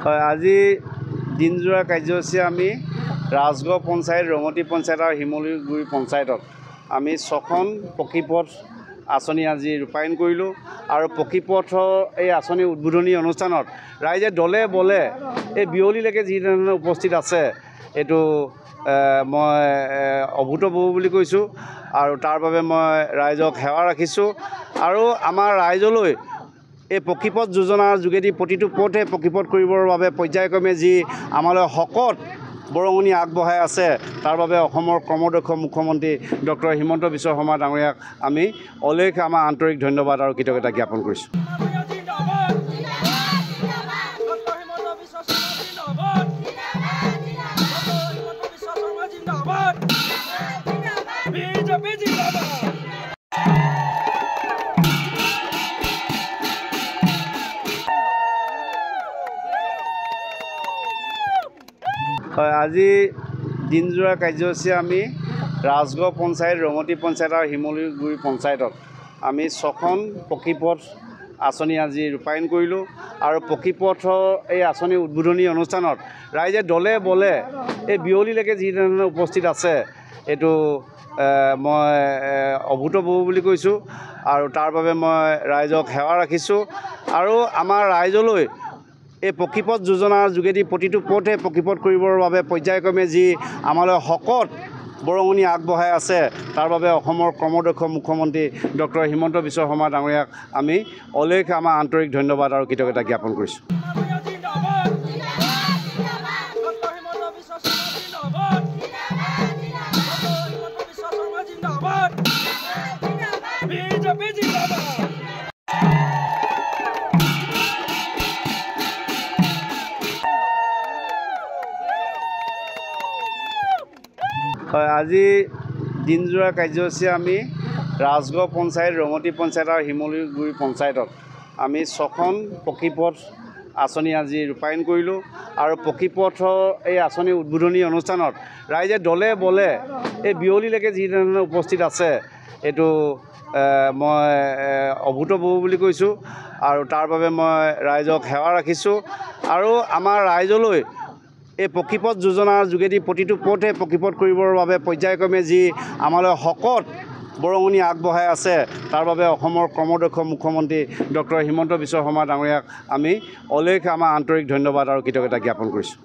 হয়, আজি দিনজোৰা কাৰ্যসূচী আমি ৰাজগড় পঞ্চায়ত, ৰঙতি পঞ্চায়ত আৰু শিমলুগুৰি পঞ্চায়তত আমি 6খন পকীপথ আঁচনি আজি ৰূপায়ণ কৰিলোঁ। আৰু পকীপথৰ এই আঁচনি উদ্বোধনী অনুষ্ঠানত ৰাইজে দলে বলে এই বিয়লিলৈকে যিধৰণে উপস্থিত আছে, এইটো মই অভূতপূৰ্ব বুলি কৈছোঁ। আৰু তাৰ বাবে মই ৰাইজক সেৱা ৰাখিছোঁ। আৰু আমাৰ ৰাইজলৈ এই পকীপথ যোজনাৰ যোগেদি প্ৰতিটো পথে পকীপথ কৰিবৰ বাবে পৰ্যায়ক্ৰমে যি আমালৈ শকত বৰঙণি আগবঢ়াই আছে, তাৰ বাবে অসমৰ কৰ্মদক্ষ মুখ্যমন্ত্ৰী ডক্টৰ হিমন্ত বিশ্ব শৰ্মা ডাঙৰীয়াক আমি অলেখ আমাৰ আন্তৰিক ধন্যবাদ আৰু কৃতজ্ঞতা জ্ঞাপন কৰিছোঁ। হয়, আজি দিনজোৰা কাৰ্যসূচী আমি ৰাজগড় পঞ্চায়ত, ৰঙতি পঞ্চায়ত আৰু শিমলুগুৰি পঞ্চায়তত আমি 6খন পকীপথ আঁচনি আজি ৰূপায়ণ কৰিলোঁ। আৰু পকীপথৰ এই আঁচনি উদ্বোধনী অনুষ্ঠানত ৰাইজে দলে বলে এই বিয়লিলৈকে যিধৰণে উপস্থিত আছে, এইটো মই অভূতপূৰ্ব বুলি কৈছোঁ। আৰু তাৰ বাবে মই ৰাইজক সেৱা ৰাখিছোঁ। আৰু আমাৰ ৰাইজলৈ এই পকীপথ যোজনাৰ যোগেদি প্ৰতিটো পথে পকীপথ কৰিবৰ বাবে পৰ্যায়ক্ৰমে যি আমালৈ শকত বৰঙণি আগবঢ়াই আছে, তাৰ বাবে অসমৰ কৰ্মদক্ষ মুখ্যমন্ত্ৰী ডক্টৰ হিমন্ত বিশ্ব শৰ্মা ডাঙৰীয়াক আমি অলেখ আমাৰ আন্তৰিক ধন্যবাদ আৰু কৃতজ্ঞতা জ্ঞাপন কৰিছোঁ। হয়, আজি দিনজোৰা কাৰ্যসূচী আমি ৰাজগড় পঞ্চায়ত, ৰঙতি পঞ্চায়ত আৰু শিমলুগুৰি পঞ্চায়তত আমি 6খন পকীপথ আঁচনি আজি ৰূপায়ণ কৰিলোঁ। আৰু পকীপথৰ এই আঁচনি উদ্বোধনী অনুষ্ঠানত ৰাইজে দলে বলে এই বিয়লিলৈকে যিধৰণে উপস্থিত আছে, এইটো মই অভূতপূৰ্ব বুলি কৈছোঁ। আৰু তাৰ বাবে মই ৰাইজক সেৱা ৰাখিছোঁ। আৰু আমাৰ ৰাইজলৈ এই পকীপথ যোজনাৰ যোগেদি প্ৰতিটো পথে পকীপথ কৰিবৰ বাবে পৰ্যায়ক্ৰমে যি আমালৈ শকত বৰঙণি আগবঢ়াই আছে, তাৰ বাবে অসমৰ কৰ্মদক্ষ মুখ্যমন্ত্ৰী ডক্টৰ হিমন্ত বিশ্ব শৰ্মা ডাঙৰীয়াক আমি অলেখ আমাৰ আন্তৰিক ধন্যবাদ আৰু কৃতজ্ঞতা জ্ঞাপন কৰিছোঁ।